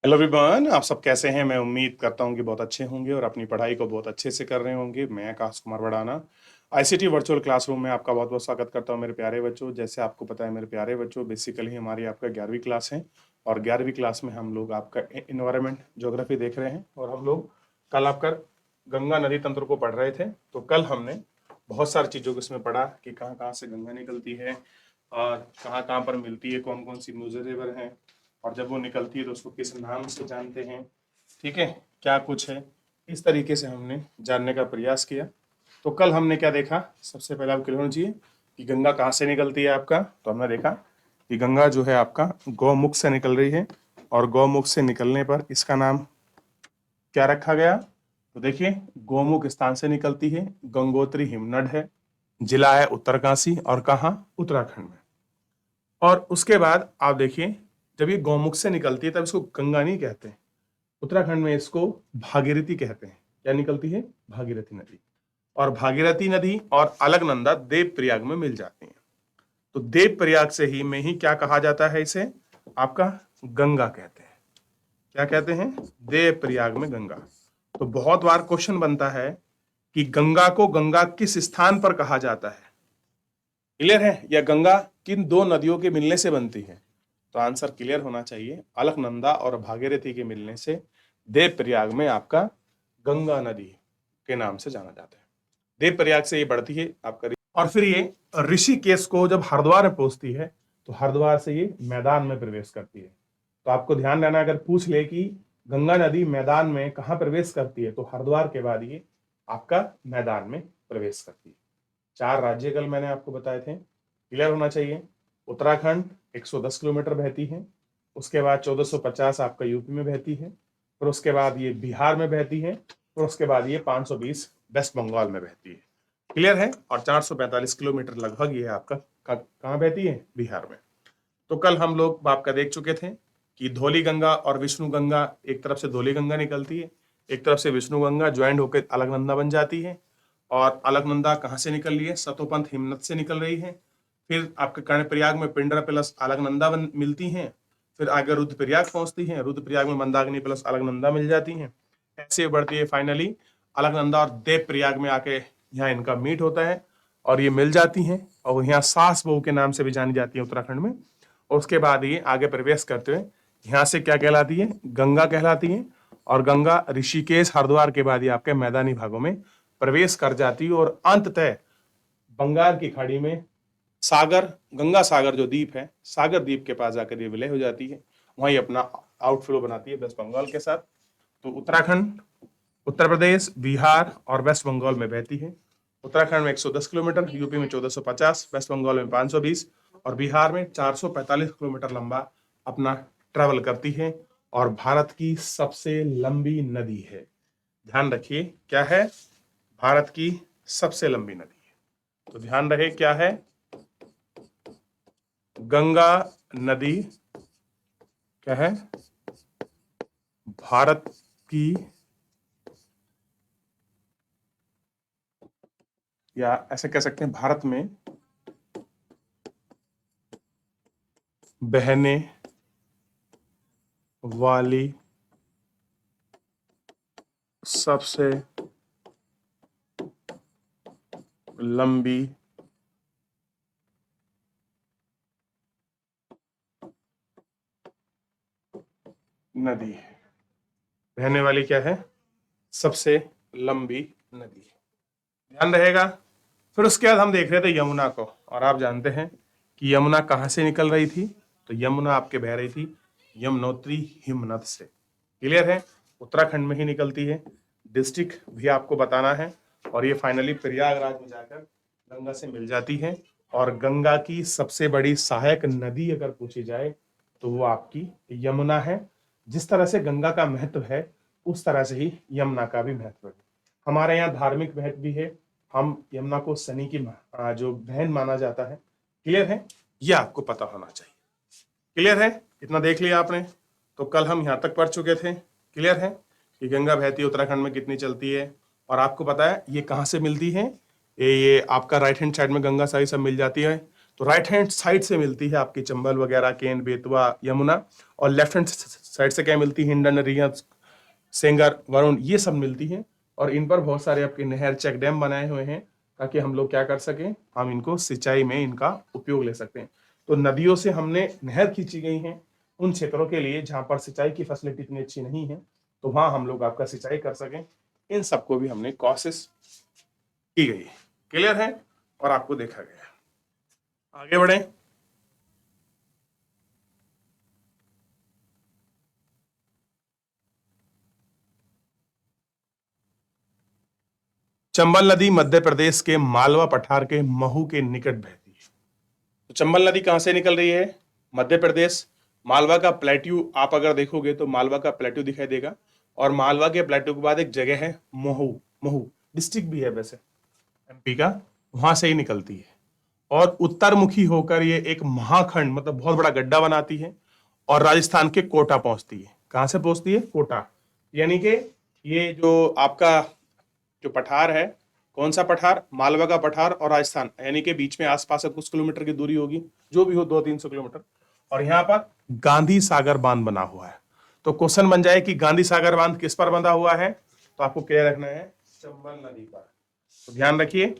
Hello everyone, आप सब कैसे हैं। मैं उम्मीद करता हूं कि बहुत अच्छे होंगे और अपनी पढ़ाई को बहुत अच्छे से कर रहे होंगे। मैं Akash Kumar Badana ICT virtual classroom में आपका बहुत बहुत स्वागत करता हूं मेरे प्यारे बच्चों। जैसे आपको पता है मेरे प्यारे बच्चों, बेसिकली हमारी आपका 11वीं क्लास है और 11वीं क्लास में हम लोग आपका इन्वायरमेंट ज्योग्राफी देख रहे हैं। और हम लोग कल आपका गंगा नदी तंत्र को पढ़ रहे थे। तो कल हमने बहुत सारी चीज़ों को इसमें पढ़ा कि कहाँ कहाँ से गंगा निकलती है और कहाँ कहाँ पर मिलती है, कौन कौन सी मेजर रिवर हैं, और जब वो निकलती है तो उसको किस नाम से जानते हैं। ठीक है, क्या कुछ है, इस तरीके से हमने जानने का प्रयास किया। तो कल हमने क्या देखा, सबसे पहले आप क्लियर होना चाहिए कि गंगा कहाँ से निकलती है आपका। तो हमने देखा कि गंगा जो है आपका गौमुख से निकल रही है और गौमुख से निकलने पर इसका नाम क्या रखा गया। तो देखिए, गौमुख स्थान से निकलती है, गंगोत्री हिमनद है, जिला है उत्तरकाशी और कहाँ, उत्तराखंड में। और उसके बाद आप देखिए, जब ये गौमुख से निकलती है तब इसको गंगा नहीं कहते हैं, उत्तराखंड में इसको भागीरथी कहते हैं। क्या निकलती है, भागीरथी नदी। और भागीरथी नदी और अलकनंदा देवप्रयाग में मिल जाती हैं। तो देवप्रयाग से ही में ही क्या कहा जाता है, इसे आपका गंगा कहते हैं। क्या कहते हैं, देवप्रयाग में गंगा। तो बहुत बार क्वेश्चन बनता है कि गंगा को गंगा किस स्थान पर कहा जाता है, क्लियर है, या गंगा किन दो नदियों के मिलने से बनती है। तो आंसर क्लियर होना चाहिए, अलकनंदा और भागीरथी के मिलने से देवप्रयाग में आपका गंगा नदी के नाम से जाना जाता है। देवप्रयाग से ये बढ़ती है आपका और फिर ये ऋषिकेश को जब हरिद्वार में पहुंचती है तो हरिद्वार से ये मैदान में प्रवेश करती है। तो आपको ध्यान देना, अगर पूछ ले कि गंगा नदी मैदान में कहाँ प्रवेश करती है, तो हरिद्वार के बाद ये आपका मैदान में प्रवेश करती है। 4 राज्य कल मैंने आपको बताए थे, क्लियर होना चाहिए। उत्तराखंड 110 किलोमीटर बहती है, उसके बाद 1450 आपका यूपी में बहती है, फिर उसके बाद ये बिहार में बहती है, फिर उसके बाद ये 520 वेस्ट बंगाल में बहती है, क्लियर है। और 445 किलोमीटर लगभग ये आपका कहाँ बहती है, बिहार में। तो कल हम लोग आपका देख चुके थे कि धौली गंगा और विष्णु गंगा, एक तरफ से धौली गंगा निकलती है, एक तरफ से विष्णु गंगा ज्वाइंट होकर अलकनंदा बन जाती है। और अलकनंदा कहाँ से निकल रही है, सतोपंथ हिमनद से निकल रही है। फिर आपके कर्णप्रयाग में पिंडरा प्लस अलकनंदा मिलती हैं। फिर आगे रुद्रप्रयाग पहुंचती हैं, रुद्रप्रयाग में मंदाकिनी प्लस अलकनंदा मिल जाती हैं। ऐसे बढ़ती है, फाइनली अलकनंदा और देवप्रयाग में आके यहाँ इनका मीट होता है और ये मिल जाती हैं और यहाँ सास बहू के नाम से भी जानी जाती है उत्तराखंड में। और उसके बाद ये आगे प्रवेश करते हुए यहाँ से क्या कहलाती है, गंगा कहलाती है। और गंगा ऋषिकेश हरिद्वार के बाद ये आपके मैदानी भागों में प्रवेश कर जाती है और अंततः बंगाल की खाड़ी में सागर, गंगा सागर जो द्वीप है, सागर द्वीप के पास जाकर ये विलय हो जाती है। वहीं अपना आउटफ्लो बनाती है वेस्ट बंगाल के साथ। तो उत्तराखंड, उत्तर प्रदेश, बिहार और वेस्ट बंगाल में बहती है। उत्तराखंड में 110 किलोमीटर, यूपी में 1450, वेस्ट बंगाल में 520 और बिहार में 445 किलोमीटर लंबा अपना ट्रेवल करती है और भारत की सबसे लंबी नदी है। ध्यान रखिए, क्या है, भारत की सबसे लंबी नदी है। तो ध्यान रहे क्या है, गंगा नदी क्या है, भारत की, या ऐसे कह सकते हैं भारत में बहने वाली सबसे लंबी नदी है। बहने वाली क्या है, सबसे लंबी नदी है, ध्यान रहेगा। फिर उसके बाद हम देख रहे थे यमुना को, और आप जानते हैं कि यमुना कहाँ से निकल रही थी। तो यमुना आपके बह रही थी यमुनोत्री हिमनद से, क्लियर है, उत्तराखंड में ही निकलती है। डिस्ट्रिक्ट भी आपको बताना है और ये फाइनली प्रयागराज में जाकर गंगा से मिल जाती है। और गंगा की सबसे बड़ी सहायक नदी अगर पूछी जाए तो वो आपकी यमुना है। जिस तरह से गंगा का महत्व है उस तरह से ही यमुना का भी महत्व है। हमारे यहाँ धार्मिक महत्व भी है, हम यमुना को शनि की जो बहन माना जाता है, क्लियर है, ये आपको पता होना चाहिए। क्लियर है, इतना देख लिया आपने। तो कल हम यहाँ तक पढ़ चुके थे, क्लियर है, कि गंगा बहती है उत्तराखंड में कितनी चलती है। और आपको पता है ये कहाँ से मिलती है, ये आपका राइट हैंड साइड में गंगा सारी सब मिल जाती है। तो राइट हैंड साइड से मिलती है आपकी चंबल वगैरह, केन, बेतवा, यमुना, और लेफ्ट हैंड साइड से क्या मिलती है, हिंडन, रिया, सेंगर, वरुण, ये सब मिलती हैं। और इन पर बहुत सारे आपके नहर, चेक डैम बनाए हुए हैं ताकि हम लोग क्या कर सकें, हम इनको सिंचाई में इनका उपयोग ले सकते हैं। तो नदियों से हमने नहर खींची गई हैं उन क्षेत्रों के लिए जहां पर सिंचाई की फैसिलिटी इतनी अच्छी नहीं है, तो वहां हम लोग आपका सिंचाई कर सकें, इन सबको भी हमने कोशिश की गई। क्लियर है और आपको देखा गया। आगे बढ़े। चंबल नदी मध्य प्रदेश के मालवा पठार के महू के निकट बहती है। तो चंबल नदी कहां से निकल रही है, मध्य प्रदेश, मालवा का प्लेट्यू आप अगर देखोगे तो मालवा का प्लेट्यू दिखाई देगा, और मालवा के प्लेट्यू के बाद एक जगह है महू, महू डिस्ट्रिक्ट भी है वैसे एमपी का, वहां से ही निकलती है और उत्तरमुखी होकर ये एक महाखंड मतलब बहुत बड़ा गड्ढा बनाती है और राजस्थान के कोटा पहुंचती है। कहां से पहुंचती है, कोटा, यानी कि ये जो आपका जो पठार है, कौन सा पठार, मालवा का पठार और राजस्थान, यानी कि बीच में आसपास कुछ किलोमीटर की दूरी होगी, जो भी हो 200-300 किलोमीटर, और यहाँ पर गांधी सागर बांध बना हुआ है। तो क्वेश्चन बन जाए कि गांधी सागर बांध किस पर बंधा हुआ है, तो आपको क्या रखना है, चंबल नदी पर। तो ध्यान रखिए,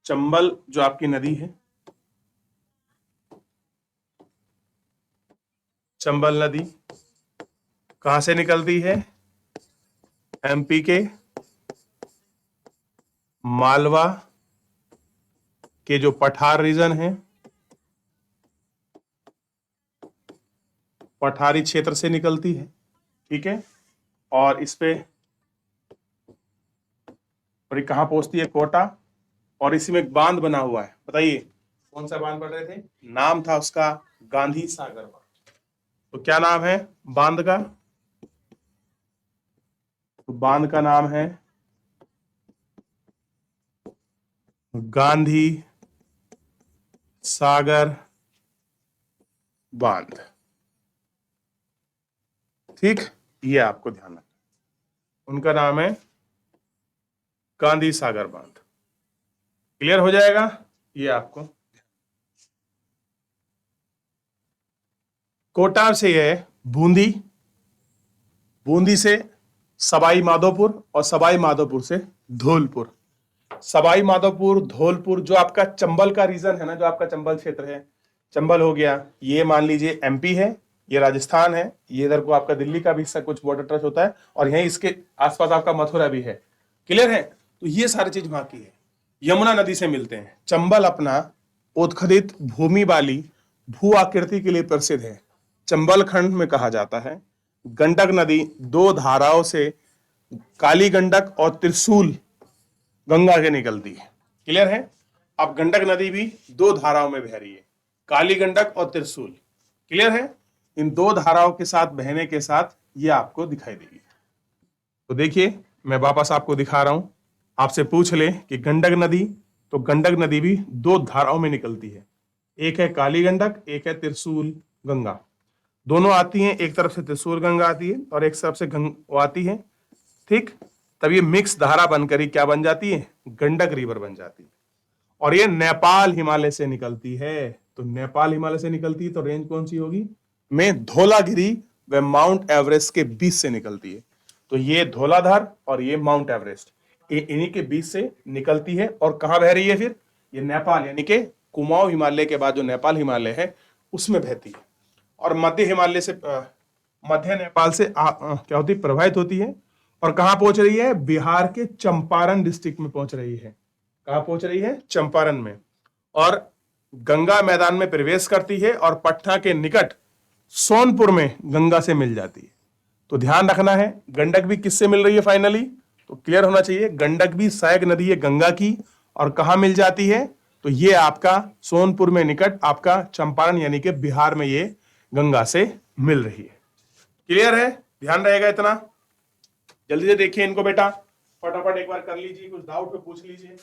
चंबल जो आपकी नदी है, चंबल नदी कहां से निकलती है, एमपी के मालवा के जो पठार रीजन है, पठारी क्षेत्र से निकलती है, ठीक है, और इस पे और ये कहां पहुंचती है, कोटा, और इसी में एक बांध बना हुआ है, बताइए कौन सा बांध बन रहे थे, नाम था उसका गांधी सागर बांध। तो क्या नाम है बांध का, तो बांध का नाम है गांधी सागर बांध, ठीक, ये आपको ध्यान रखना, उनका नाम है गांधी सागर बांध। क्लियर हो जाएगा ये आपको। कोटा से है बूंदी, बूंदी से सवाई माधोपुर, और सवाई माधोपुर से धौलपुर। सवाई माधोपुर, धौलपुर जो आपका चंबल का रीजन है ना, जो आपका चंबल क्षेत्र है, चंबल हो गया, ये मान लीजिए एमपी है, ये राजस्थान है, ये इधर को आपका दिल्ली का भी हिस्सा कुछ बॉर्डर टच होता है, और यहीं इसके आसपास आपका मथुरा भी है। क्लियर है, तो ये सारी चीज वहां की है। यमुना नदी से मिलते हैं। चंबल अपना उत्खनन भूमि वाली भू आकृति के लिए प्रसिद्ध है। चंबल खंड में कहा जाता है गंडक नदी दो धाराओं से, काली गंडक और त्रिशूल गंगा के निकलती है। क्लियर है, अब गंडक नदी भी दो धाराओं में बह रही है, काली गंडक और त्रिशूल। क्लियर है, इन दो धाराओं के साथ बहने के साथ ये आपको दिखाई देगी। तो देखिए मैं वापस आपको दिखा रहा हूं, आपसे पूछ ले कि गंडक नदी, तो गंडक नदी भी दो धाराओं में निकलती है, एक है काली गंडक, एक है त्रिशूल गंगा। दोनों आती हैं, एक तरफ से त्रिशूल गंगा आती है और एक तरफ से वो आती है, ठीक, तब ये मिक्स धारा बनकर ही क्या बन जाती है, गंडक रिवर बन जाती है। और ये नेपाल हिमालय से निकलती है। तो नेपाल हिमालय से निकलती है तो रेंज कौन सी होगी, में धौलागिरी व माउंट एवरेस्ट के बीच से निकलती है। तो ये धौलाधार और ये माउंट एवरेस्ट, ये इन्हीं के बीच से निकलती है। और कहां बह रही है फिर, ये नेपाल यानी कि कुमाऊं हिमालय के बाद जो नेपाल हिमालय है उसमें बहती है, और मध्य हिमालय से मध्य नेपाल से क्या होती है, प्रभावित होती है, और कहां पहुंच रही है, बिहार के चंपारण डिस्ट्रिक्ट में पहुंच रही है। कहां पहुंच रही है, चंपारण में, और गंगा मैदान में प्रवेश करती है और पटना के निकट सोनपुर में गंगा से मिल जाती है। तो ध्यान रखना है, गंडक भी किससे मिल रही है फाइनली, तो क्लियर होना चाहिए, गंडक भी सहायक नदी है गंगा की, और कहां मिल जाती है, तो ये आपका सोनपुर में निकट आपका चंपारण यानी कि बिहार में ये गंगा से मिल रही है। क्लियर है, ध्यान रहेगा इतना। जल्दी से देखिए इनको बेटा, फटाफट एक बार कर लीजिए, कुछ डाउट तो पूछ लीजिए,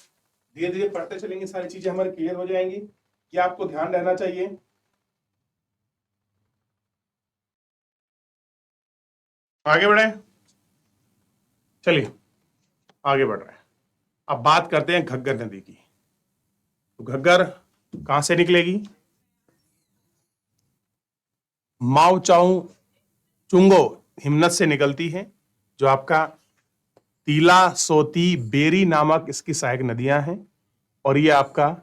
धीरे धीरे पढ़ते चलेंगे, सारी चीजें हमारी क्लियर हो जाएंगी। ये आपको ध्यान रहना चाहिए। आगे बढ़े, चलिए आगे बढ़ रहे हैं। अब बात करते हैं घग्गर नदी की। तो घग्गर कहां से निकलेगी? माओचाऊ चुंगो हिमनद से निकलती है, जो आपका तीला, सोती, बेरी नामक इसकी सहायक नदियां हैं। और ये आपका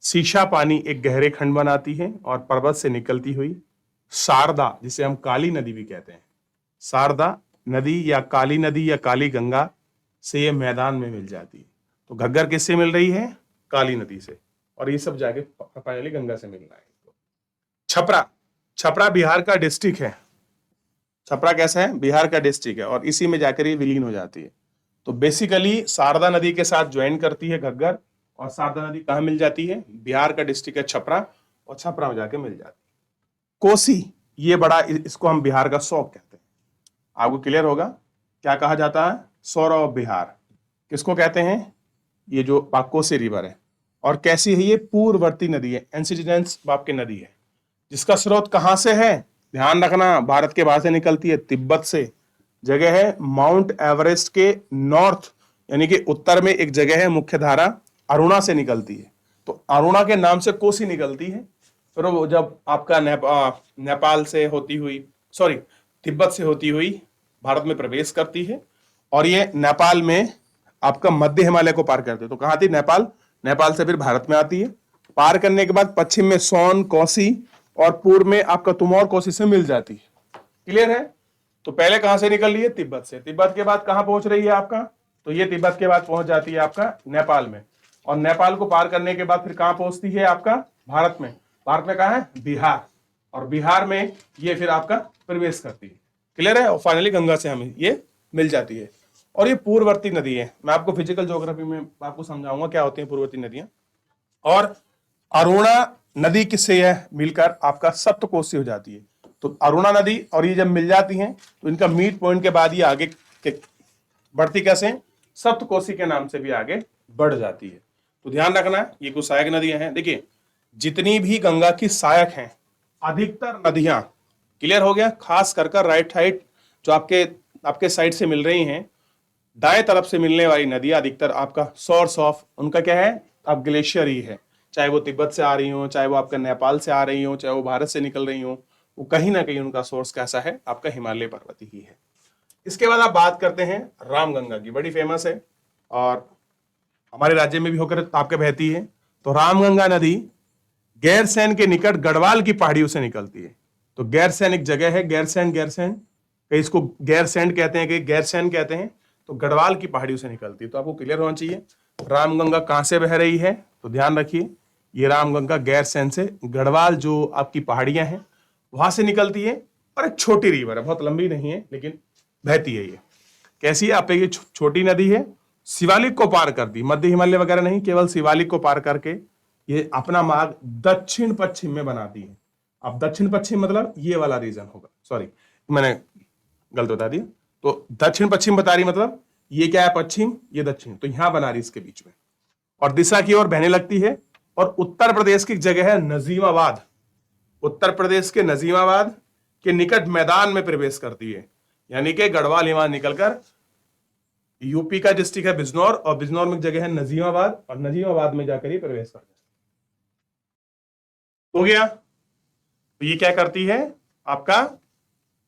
शीशा पानी एक गहरे खंड बनाती है और पर्वत से निकलती हुई शारदा, जिसे हम काली नदी भी कहते हैं, शारदा नदी या काली नदी या काली गंगा से ये मैदान में मिल जाती है। तो घग्गर किससे मिल रही है? काली नदी से, और ये सब जाके फाइनली गंगा से मिल रहा है। छपरा, छपरा बिहार का डिस्ट्रिक्ट है। छपरा कैसा है? बिहार का डिस्ट्रिक्ट है, और इसी में जाकर ये विलीन हो जाती है। तो बेसिकली शारदा नदी के साथ ज्वाइन करती है घग्गर, और शारदा नदी कहां मिल जाती है? बिहार का डिस्ट्रिक्ट है छपरा, और छपरा में जाके मिल जाती है। कोसी, ये बड़ा, इसको हम बिहार का शौक कहते हैं। आपको क्लियर होगा क्या कहा जाता है? सौर ऑफ बिहार किसको कहते हैं? ये जो कोसी रिवर है। और कैसी है ये? पूर्ववर्ती नदी है, एंसिडेंस आपकी नदी है, जिसका स्रोत कहां से है? ध्यान रखना, भारत के बाहर से निकलती है, तिब्बत से। जगह है माउंट एवरेस्ट के नॉर्थ, यानी कि उत्तर में एक जगह है, मुख्य धारा अरुणा से निकलती है। तो अरुणा के नाम से कोसी निकलती है। फिर वो जब आपका नेपाल से होती हुई, सॉरी, तिब्बत से होती हुई भारत में प्रवेश करती है, और ये नेपाल में आपका मध्य हिमालय को पार करती है। तो कहां थी? नेपाल। नेपाल से फिर भारत में आती है। पार करने के बाद पश्चिम में सोन, कोसी, और पूर्व में आपका तुमौर कोसी से मिल जाती है। क्लियर है? तो पहले कहां से निकल रही है? तिब्बत से। तिब्बत के बाद कहां पहुंच रही है आपका? तो ये तिब्बत के बाद पहुंच जाती है आपका नेपाल में, और नेपाल को पार करने के बाद फिर कहां पहुंचती है? आपका भारत में। भारत में कहां है? बिहार। और बिहार में ये फिर आपका प्रवेश करती है। क्लियर है? और फाइनली गंगा से हमें ये मिल जाती है। और ये पूर्ववर्ती नदी है। मैं आपको फिजिकल ज्योग्राफी में आपको समझाऊंगा क्या होती है पूर्ववर्ती नदियां। और अरुणा नदी किससे यह मिलकर आपका सप्तकोशी हो जाती है। तो अरुणा नदी और ये जब मिल जाती हैं, तो इनका मीट पॉइंट के बाद ये आगे बढ़ती कैसे? सप्तकोशी के नाम से भी आगे बढ़ जाती है। तो ध्यान रखना, ये कुछ सहायक नदियां हैं। देखिए, जितनी भी गंगा की सहायक हैं, अधिकतर नदियां, क्लियर हो गया, खास कर राइट साइड जो आपके साइड से मिल रही हैं, दाएं तरफ से मिलने वाली नदियां अधिकतर आपका सोर्स ऑफ उनका क्या है? अब ग्लेशियर ही है। चाहे वो तिब्बत से आ रही हो, चाहे वो आपका नेपाल से आ रही हो, चाहे वो भारत से निकल रही हो, वो कहीं ना कहीं उनका सोर्स कैसा है? आपका हिमालय पर्वत ही है। इसके बाद आप बात करते हैं रामगंगा की, बड़ी फेमस है और हमारे राज्य में भी होकर आपके बहती है। तो रामगंगा नदी गैरसैंण के निकट गढ़वाल की पहाड़ियों से निकलती है। तो गैरसैंण एक जगह है, गैरसैंण, कहीं इसको गैरसैंण कहते हैं, कहीं गैरसैंण कहते हैं। तो गढ़वाल की पहाड़ियों से निकलती है। तो आपको क्लियर होना चाहिए रामगंगा कहां से बह रही है। तो ध्यान रखिए, ये रामगंगा गैरसैंण से, गढ़वाल जो आपकी पहाड़ियां हैं वहां से निकलती है, और एक छोटी रिवर है, बहुत लंबी नहीं है लेकिन बहती है। ये कैसी है? आप ये छोटी नदी है, शिवालिक को पार करती, मध्य हिमालय वगैरह नहीं, केवल शिवालिक को पार करके ये अपना मार्ग दक्षिण पश्चिम में बनाती है। अब दक्षिण पश्चिम मतलब ये वाला रीजन होगा, सॉरी मैंने गलत बता दिया। तो दक्षिण पश्चिम बता रही, मतलब ये क्या है? पश्चिम, ये दक्षिण, तो यहां बना रही इसके बीच में, और दिशा की ओर बहने लगती है। और उत्तर प्रदेश की जगह है नजीमाबाद, उत्तर प्रदेश के नजीमाबाद के निकट मैदान में प्रवेश करती है। यानी कि गढ़वाल यहां निकलकर यूपी का डिस्ट्रिक्ट है बिजनौर, और बिजनौर में जगह है नजीमाबाद, और नजीमाबाद में जाकर ये प्रवेश करती है। हो गया? तो ये क्या करती है? आपका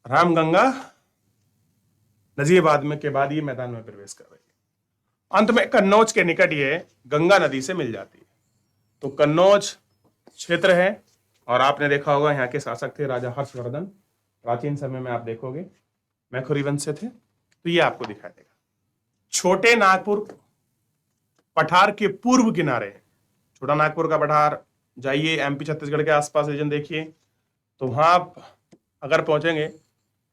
रामगंगा नजीमाबाद में के बाद ये मैदान में प्रवेश कर रही है। अंत में कन्नौज के निकट ये गंगा नदी से मिल जाती है। तो कन्नौज क्षेत्र है, और आपने देखा होगा यहाँ के शासक थे राजा हर्षवर्धन। प्राचीन समय में आप देखोगे मैखुरी वंश से थे। तो ये आपको दिखाई देगा। छोटे नागपुर पठार के पूर्व किनारे है। छोटा नागपुर का पठार, जाइए एमपी छत्तीसगढ़ के आसपास रीजन देखिए, तो वहां आप अगर पहुंचेंगे,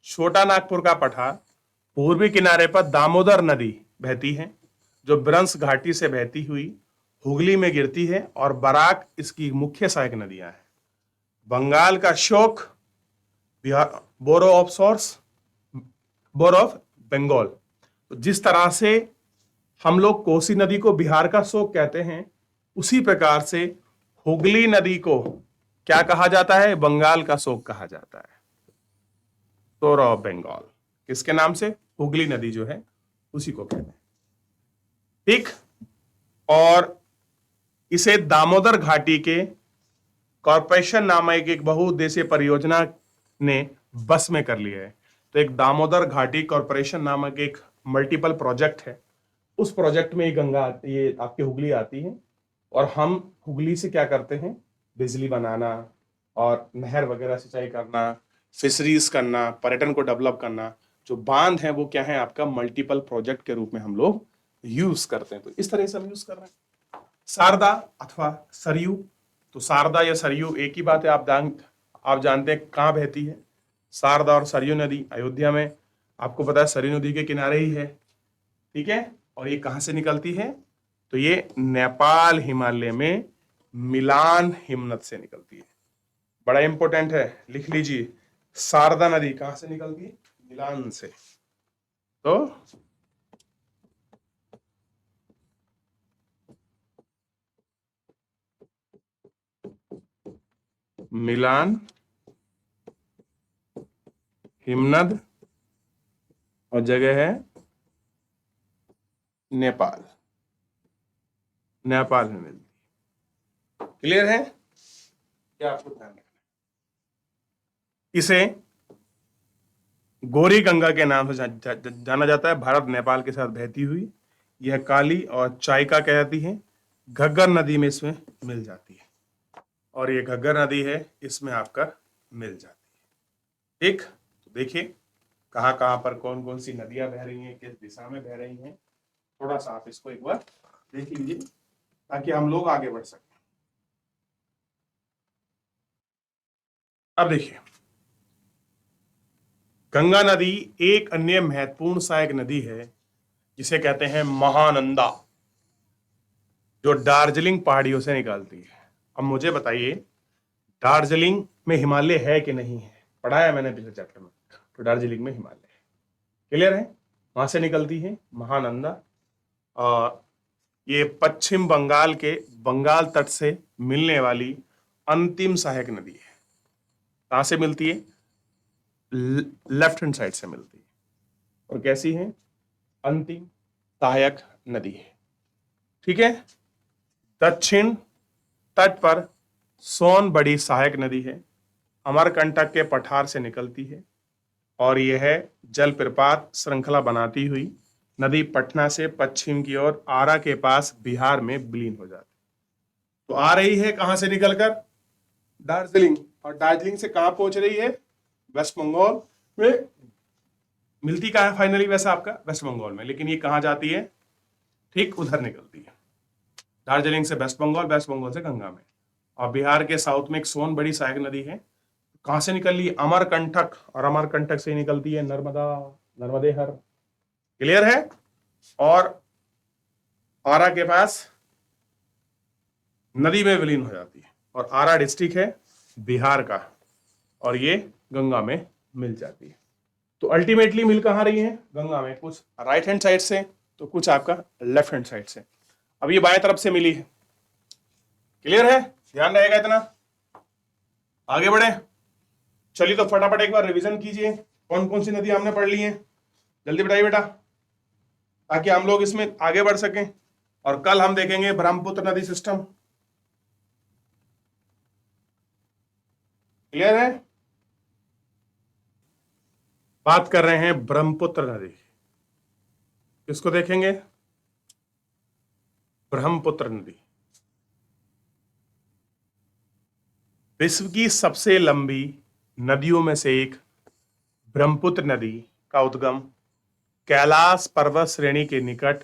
छोटा नागपुर का पठार पूर्वी किनारे पर दामोदर नदी बहती है, जो ब्रंश घाटी से बहती हुई हुगली में गिरती है, और बराक इसकी मुख्य सहायक नदियां हैं। बंगाल का शोक, sorrow of source, sorrow of Bengal. तो जिस तरह से हम लोग कोसी नदी को बिहार का शोक कहते हैं, उसी प्रकार से हुगली नदी को क्या कहा जाता है? बंगाल का शोक कहा जाता है, सोर ऑफ बंगाल। किसके नाम से? हुगली नदी जो है उसी को कहते हैं। ठीक। और इसे दामोदर घाटी के कॉरपोरेशन नामक एक बहुउद्देशीय परियोजना ने बस में कर लिया है। तो एक दामोदर घाटी कॉरपोरेशन नामक एक मल्टीपल प्रोजेक्ट है, उस प्रोजेक्ट में ये गंगा ये आपकी हुगली आती है, और हम हुगली से क्या करते हैं, बिजली बनाना और नहर वगैरह सिंचाई करना, फिशरीज करना, पर्यटन को डेवलप करना। जो बांध है वो क्या है आपका मल्टीपल प्रोजेक्ट के रूप में हम लोग यूज करते हैं। तो इस तरह से हम यूज कर रहे हैं। शारदा अथवा सरयू, तो शारदा या सरयू एक ही बात है। आप जानते हैं कहाँ बहती है। शारदा और सरयू नदी अयोध्या में, आपको पता है सरयू नदी के किनारे ही है, ठीक है। और ये कहाँ से निकलती है, तो ये नेपाल हिमालय में मिलान हिमनद से निकलती है। बड़ा इंपॉर्टेंट है, लिख लीजिए। शारदा नदी कहां से निकलती है, मिलान से। तो मिलान हिमनद और जगह है नेपाल, नेपाल में मिलती है। क्लियर है, क्या आपको ध्यान रखना। इसे गौरी गंगा के नाम से जाना जाता है। भारत नेपाल के साथ बहती हुई यह काली और चायका कहती है, घग्गर नदी में इसमें मिल जाती है, और ये घग्गर नदी है इसमें आपका मिल जाती है। ठीक, तो देखिए कहाँ कहाँ पर कौन कौन सी नदियां बह रही हैं, किस दिशा में बह रही हैं। थोड़ा सा आप इसको एक बार देख लीजिए ताकि हम लोग आगे बढ़ सकें। अब देखिए, गंगा नदी एक अन्य महत्वपूर्ण सहायक नदी है जिसे कहते हैं महानंदा, जो दार्जिलिंग पहाड़ियों से निकालती है। अब मुझे बताइए, दार्जिलिंग में हिमालय है कि नहीं है, पढ़ाया मैंने पिछले चैप्टर में। तो दार्जिलिंग में हिमालय है, क्लियर है। वहां से निकलती है महानंदा, और ये पश्चिम बंगाल के बंगाल तट से मिलने वाली अंतिम सहायक नदी है। कहां से मिलती है, लेफ्ट हैंड साइड से मिलती है। और कैसी है, अंतिम सहायक नदी है, ठीक है। दक्षिण तट पर सोन बड़ी सहायक नदी है, अमरकंटक के पठार से निकलती है, और यह जलप्रपात श्रृंखला बनाती हुई नदी पटना से पश्चिम की ओर आरा के पास बिहार में विलीन हो जाती है। तो आ रही है कहां से निकलकर, दार्जिलिंग, और दार्जिलिंग से कहां पहुंच रही है, वेस्ट बंगाल में। मिलती कहां है फाइनली, वैसे आपका वेस्ट बंगाल में, लेकिन ये कहां जाती है, ठीक उधर निकलती है, दार्जिलिंग से वेस्ट बंगाल, वेस्ट बंगाल से गंगा में। और बिहार के साउथ में एक सोन बड़ी सहायक नदी है, कहां से निकल रही है, अमरकंटक, और अमरकंटक से निकलती है नर्मदा, नर्मदेहर, क्लियर है। और आरा के पास नदी में विलीन हो जाती है, और आरा डिस्ट्रिक्ट है बिहार का, और ये गंगा में मिल जाती है। तो अल्टीमेटली मिल कहां रही है, गंगा में, कुछ राइट हैंड साइड से तो कुछ आपका लेफ्ट हैंड साइड से। अब ये बाएं तरफ से मिली है, क्लियर है, ध्यान रहेगा इतना। आगे बढ़े, चलिए तो फटाफट एक बार रिवीजन कीजिए, कौन कौन सी नदी हमने पढ़ ली है, जल्दी बताइए बेटा, ताकि हम लोग इसमें आगे बढ़ सकें। और कल हम देखेंगे ब्रह्मपुत्र नदी सिस्टम, क्लियर है। बात कर रहे हैं ब्रह्मपुत्र नदी, किसको देखेंगे, ब्रह्मपुत्र नदी। विश्व की सबसे लंबी नदियों में से एक ब्रह्मपुत्र नदी का उद्गम कैलाश पर्वत श्रेणी के निकट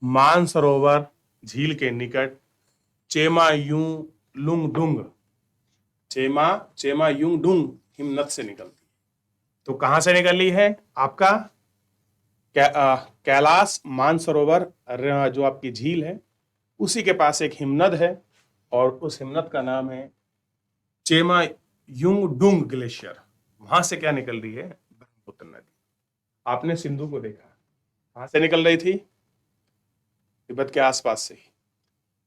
मानसरोवर झील के निकट चेमायुंगडुंग चेमायुंगडुंग हिमनद से निकलती है। तो कहां से निकली है आपका, कैलाश मानसरोवर जो आपकी झील है उसी के पास एक हिमनद है, और उस हिमनद का नाम है चेमायुंगडुंग ग्लेशियर। वहां से क्या निकल रही है, ब्रह्मपुत्र नदी। आपने सिंधु को देखा, कहां से निकल रही थी, तिब्बत के आसपास से ही।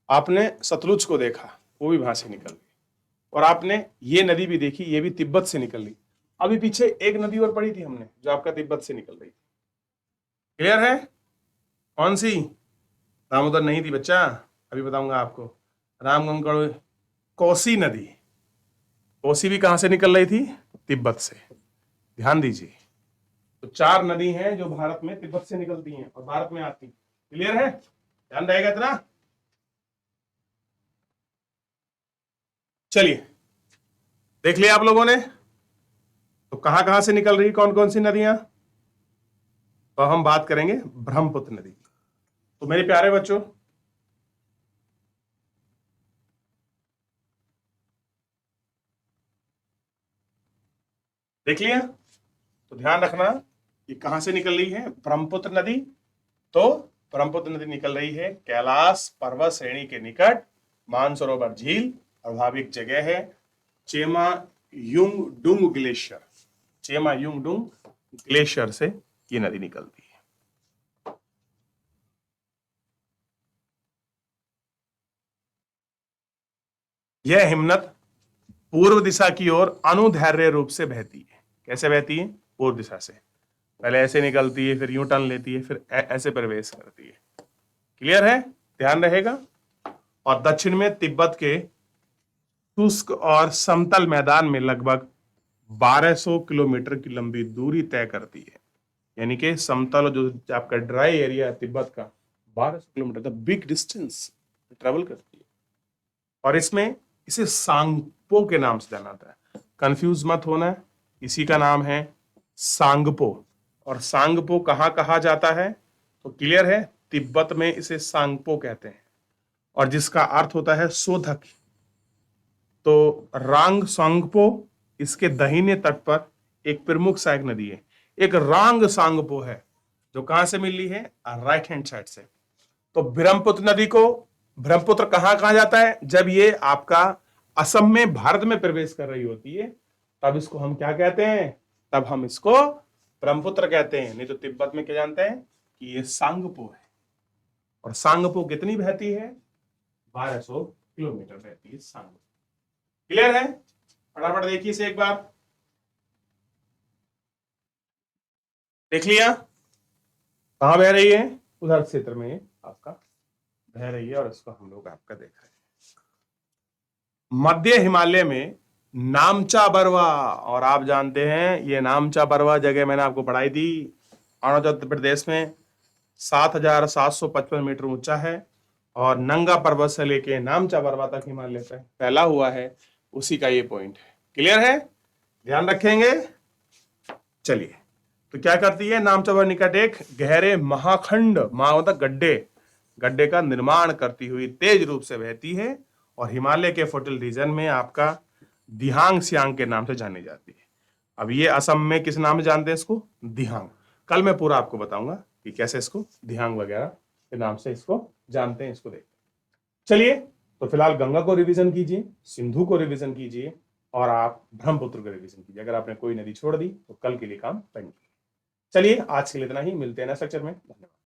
आपने सतलुज को देखा, वो भी वहां से निकल रही, और आपने ये नदी भी देखी, ये भी तिब्बत से निकल रही। अभी पीछे एक नदी और पढ़ी थी हमने जो आपका तिब्बत से निकल रही थी, क्लियर है, कौन सी, दामोदर नहीं थी बच्चा, अभी बताऊंगा आपको। रामगंगड़, कोसी नदी, कोसी भी कहां से निकल रही थी? तिब्बत से। ध्यान दीजिए, तो 4 नदी हैं जो भारत में तिब्बत से निकलती हैं और भारत में आती हैं। क्लियर है? ध्यान रहेगा इतना। चलिए, देख लिया आप लोगों ने, तो कहां कहां से निकल रही, कौन कौन सी नदियां? तो हम बात करेंगे ब्रह्मपुत्र नदी। तो मेरे प्यारे बच्चों, देख लिया, तो ध्यान रखना कि कहां से निकल रही है ब्रह्मपुत्र नदी। तो ब्रह्मपुत्र नदी निकल रही है कैलाश पर्वत श्रेणी के निकट, मानसरोवर झील, प्रभावित जगह है चेमा युंगडुंग ग्लेशियर। चेमा युंगडुंग ग्लेशियर से ये नदी निकलती है। यह हिमनद पूर्व दिशा की ओर अनुदैर्ध्य रूप से बहती है। कैसे बहती है? पूर्व दिशा से, पहले ऐसे निकलती है, फिर यूं टर्न लेती है, फिर ऐसे प्रवेश करती है। क्लियर है? ध्यान रहेगा। और दक्षिण में तिब्बत के शुष्क और समतल मैदान में लगभग 1200 किलोमीटर की लंबी दूरी तय करती है। यानी कि समतल जो आपका ड्राई एरिया है तिब्बत का, 1200 kilometre, the big distance travel करती है। और इसमें इसे सांगपो के नाम से जाना जाता है। कंफ्यूज मत होना, इसी का नाम है सांगपो। और सांगपो कहाँ कहा जाता है? तो क्लियर है, तिब्बत में इसे सांगपो कहते हैं, और जिसका अर्थ होता है शोधक। तो रांग सांगपो, इसके दाहिने तट पर एक प्रमुख सहायक नदी है, एक रांग सांगपो है, जो कहां से मिल रही है? राइट हैंड साइड से। तो ब्रह्मपुत्र नदी को, ब्रह्मपुत्र कहां कहा जाता है? जब ये आपका असम में, भारत में प्रवेश कर रही होती है, तब इसको हम क्या कहते हैं? तब हम इसको ब्रह्मपुत्र कहते हैं। नहीं तो तिब्बत में क्या जानते हैं कि ये सांगपो है। और सांगपो कितनी बहती है? 1200 किलोमीटर बहती है सांगपो। क्लियर है? फटाफट देखिए इसे एक बार। देख लिया कहां बह रही है? उधर क्षेत्र में आपका बह रही है, और इसको हम लोग आपका देख रहे हैं मध्य हिमालय में नामचा बरवा। और आप जानते हैं ये नामचा बरवा जगह मैंने आपको पढ़ाई थी, अरुणाचल प्रदेश में 7,755 मीटर ऊंचा है, और नंगा पर्वत से लेके नामचा बरवा तक हिमालय पे फैला हुआ है, उसी का ये पॉइंट है। क्लियर है? ध्यान रखेंगे। चलिए, तो क्या करती है नामचा बरवा निकट एक गहरे महाखंड, मतलब गड्ढे, गड्ढे का निर्माण करती हुई तेज रूप से बहती है, और हिमालय के फोर्टल रीजन में आपका दिहांग सियांग के नाम से जानी जाती है। अब ये असम में किस नाम से जानते हैं इसको? दिहांग। कल मैं पूरा आपको बताऊंगा कि कैसे इसको दिहांग वगैरह के नाम से इसको जानते हैं, इसको देखते हैं। चलिए, तो फिलहाल गंगा को रिवीजन कीजिए, सिंधु को रिवीजन कीजिए, और आप ब्रह्मपुत्र को रिवीजन कीजिए। अगर आपने कोई नदी छोड़ दी तो कल के लिए काम पेंडिंग। चलिए, आज के लिए इतना ही, मिलते हैं नेक्स्ट लेक्चर में। धन्यवाद।